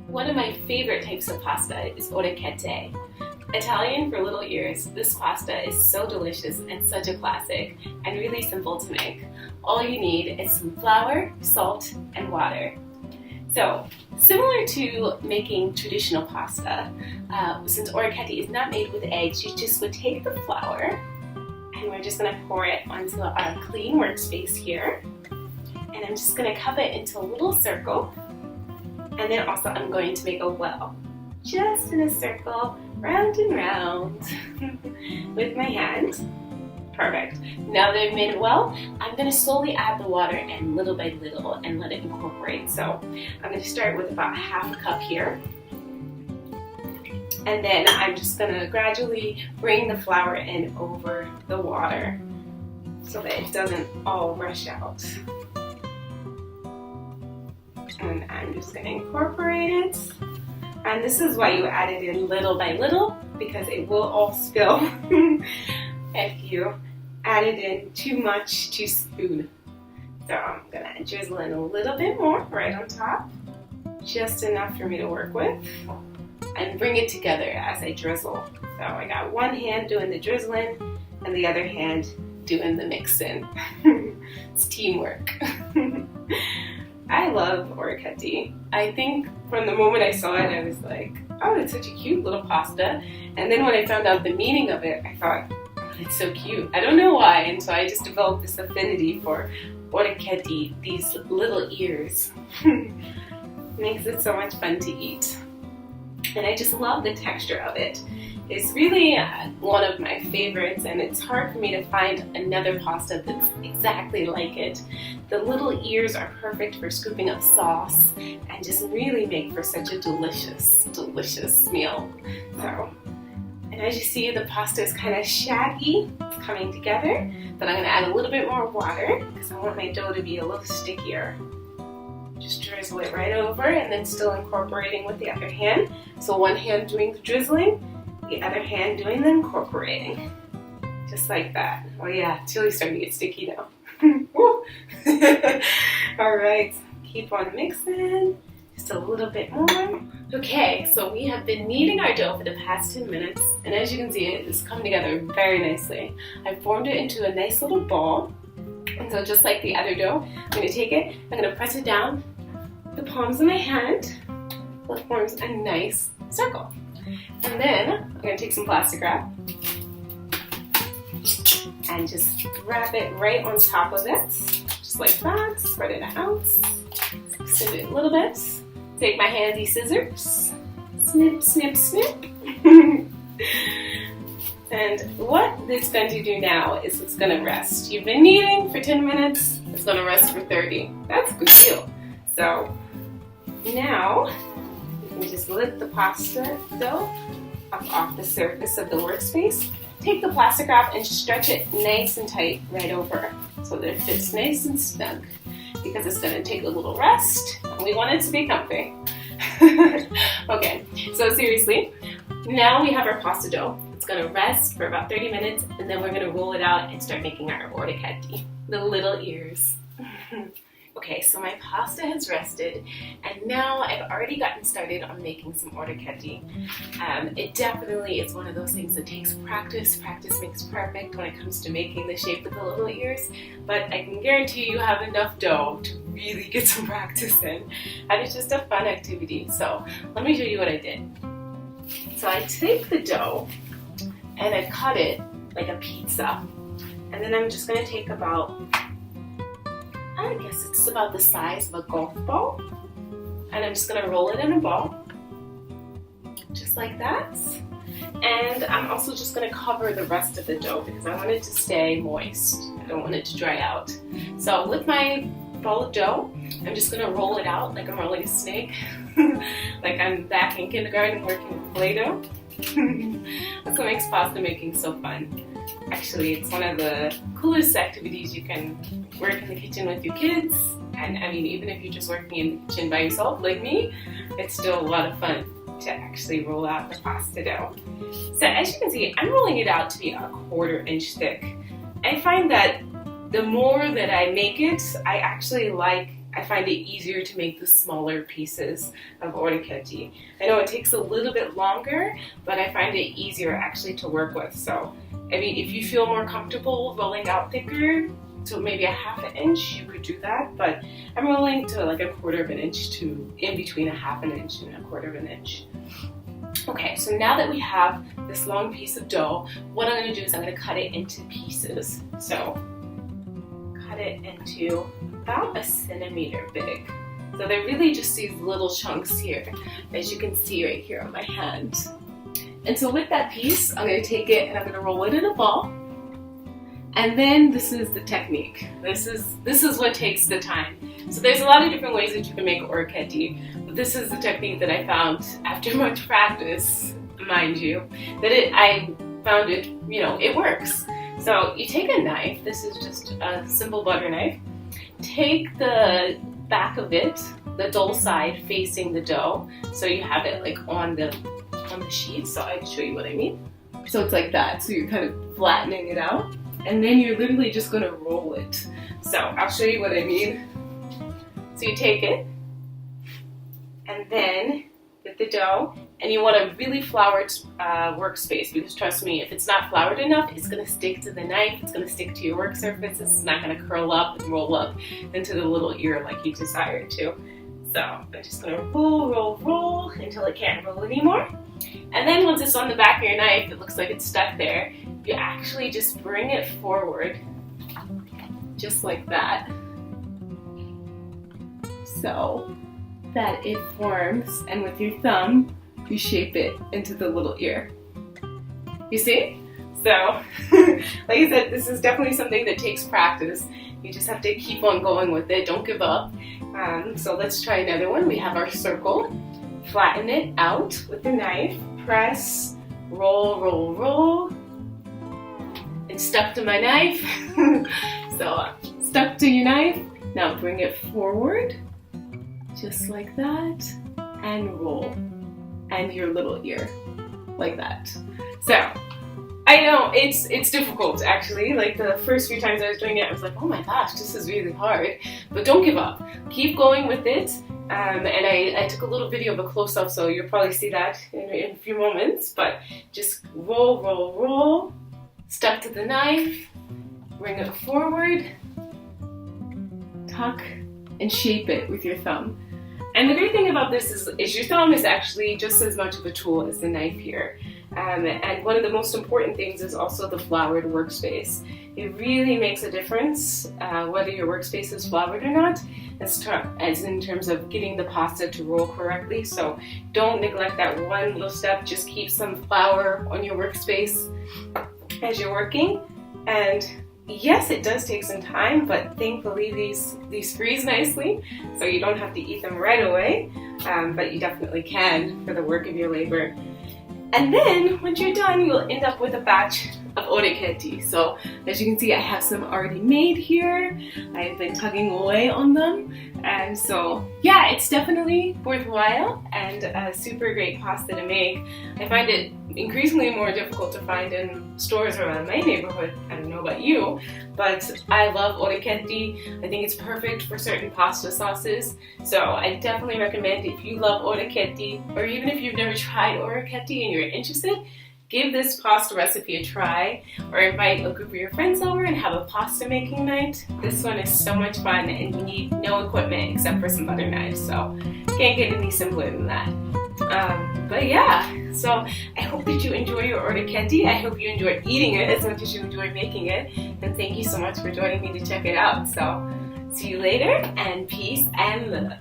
One of my favorite types of pasta is orecchiette. Italian for little ears, this pasta is so delicious and such a classic and really simple to make. All you need is some flour, salt, and water. So, similar to making traditional pasta, since orecchiette is not made with eggs, you just would take the flour and we're just going to pour it onto our clean workspace here. And I'm just going to cup it into a little circle. And then also I'm going to make a well, just in a circle, round and round, with my hand. Perfect. Now that I've made it well, I'm going to slowly add the water in little by little and let it incorporate. So I'm going to start with about half a cup here. And then I'm just going to gradually bring the flour in over the water so that it doesn't all rush out. And I'm just going to incorporate it. And this is why you add it in little by little, because it will all spill if you add it in too much too soon. So I'm going to drizzle in a little bit more right on top, just enough for me to work with, and bring it together as I drizzle. So I got one hand doing the drizzling and the other hand doing the mixing. It's teamwork. I love orecchiette. I think from the moment I saw it, I was like, oh, it's such a cute little pasta. And then when I found out the meaning of it, I thought, oh, it's so cute. I don't know why, and so I just developed this affinity for orecchiette, these little ears. Makes it so much fun to eat. And I just love the texture of it. It's really one of my favorites, and it's hard for me to find another pasta that's exactly like it. The little ears are perfect for scooping up sauce and just really make for such a delicious, delicious meal. So, and as you see, the pasta is kind of shaggy. It's coming together, but I'm going to add a little bit more water because I want my dough to be a little stickier. Just drizzle it right over and then still incorporating with the other hand. So one hand doing the drizzling, the other hand doing the incorporating. Just like that. Oh yeah, it's really starting to get sticky now. Alright, keep on mixing. Just a little bit more. Okay, so we have been kneading our dough for the past 10 minutes, and as you can see, it is coming together very nicely. I've formed it into a nice little ball. And so just like the other dough, I'm going to take it, I'm going to press it down with the palms of my hand. That forms a nice circle. And then I'm going to take some plastic wrap and just wrap it right on top of it, just like that. Spread it out, extend it a little bit. Take my handy scissors, snip, snip, snip. And what it's going to do now is it's going to rest. You've been kneading for 10 minutes, it's going to rest for 30. That's a good deal. So now you can just lift the pasta dough up off the surface of the workspace. Take the plastic wrap and stretch it nice and tight right over so that it fits nice and snug, because it's going to take a little rest and we want it to be comfy. Okay, so seriously, now we have our pasta dough. It's going to rest for about 30 minutes, and then we're going to roll it out and start making our orecchiette, the little ears. Okay, so my pasta has rested, and now I've already gotten started on making some orecchiette. It definitely is one of those things that takes practice. Practice makes perfect when it comes to making the shape of the little ears, but I can guarantee you have enough dough to really get some practice in. And it's just a fun activity. So let me show you what I did. So I take the dough and I cut it like a pizza, and then I'm just going to take about, I guess it's about the size of a golf ball, and I'm just going to roll it in a ball, just like that. And I'm also just going to cover the rest of the dough because I want it to stay moist. I don't want it to dry out. So with my ball of dough, I'm just going to roll it out like I'm rolling a snake, like I'm back in kindergarten working with Play-Doh. That's what makes pasta making so fun. Actually, it's one of the coolest activities. You can work in the kitchen with your kids, and I mean, even if you're just working in the kitchen by yourself like me, it's still a lot of fun to actually roll out the pasta dough. So as you can see, I'm rolling it out to be a 1/4 inch thick. I find that the more that I make it, I actually like I find it easier to make the smaller pieces of orecchiette. I know it takes a little bit longer, but I find it easier actually to work with. So, I mean, if you feel more comfortable rolling out thicker, so maybe a half an inch, you could do that, but I'm rolling to like a quarter of an inch to in between a half an inch and a quarter of an inch. Okay, so now that we have this long piece of dough, what I'm going to do is I'm going to cut it into pieces. So, cut it into about a centimeter big. So they're really just these little chunks here, as you can see right here on my hand. And so with that piece, I'm going to take it and I'm going to roll it in a ball. And then this is the technique. This is what takes the time. So there's a lot of different ways that you can make orecchiette, but this is the technique that I found after much practice, mind you, that I found it, you know, it works. So you take a knife, this is just a simple butter knife, take the back of it, the dull side facing the dough, so you have it like on the sheet, so I can show you what I mean. So it's like that, so you're kind of flattening it out, and then you're literally just going to roll it. So I'll show you what I mean. So you take it, and then with the dough, and you want a really floured workspace, because trust me, if it's not floured enough, it's going to stick to the knife, it's going to stick to your work surface, it's not going to curl up and roll up into the little ear like you desire it to. So I'm just going to roll until it can't roll anymore. And then once it's on the back of your knife, it looks like it's stuck there, you actually just bring it forward, just like that, so that it forms, and with your thumb, you shape it into the little ear. You see? So, like I said, this is definitely something that takes practice. You just have to keep on going with it, don't give up. So let's try another one. We have our circle. Flatten it out with the knife, press, roll. It's stuck to my knife. So, stuck to your knife. Now bring it forward, just like that, and roll. And your little ear, like that. So, I know it's difficult actually. Like the first few times I was doing it, I was like, oh my gosh, this is really hard. But don't give up. Keep going with it. And I took a little video of a close-up, so you'll probably see that in a few moments. But just roll, stuck to the knife, bring it forward, tuck, and shape it with your thumb. And the great thing about this is your thumb is actually just as much of a tool as the knife here. And one of the most important things is also the floured workspace. It really makes a difference whether your workspace is floured or not, as in terms of getting the pasta to roll correctly. So don't neglect that one little step. Just keep some flour on your workspace as you're working. And yes, it does take some time, but thankfully these freeze nicely, so you don't have to eat them right away, but you definitely can for the work of your labor. And then, once you're done, you'll end up with a batch of orecchiette. So, as you can see, I have some already made here. I've been tugging away on them. And so, yeah, it's definitely worthwhile and a super great pasta to make. I find it increasingly more difficult to find in stores around my neighborhood. I don't know about you, but I love orecchiette. I think it's perfect for certain pasta sauces. So I definitely recommend, if you love orecchiette, or even if you've never tried orecchiette and you're interested, give this pasta recipe a try, or invite a group of your friends over and have a pasta making night. This one is so much fun, and you need no equipment except for some butter knives, so can't get any simpler than that. But yeah, so I hope that you enjoy your orecchiette. I hope you enjoy eating it as much as you enjoy making it, and thank you so much for joining me to check it out. So see you later, and peace and love.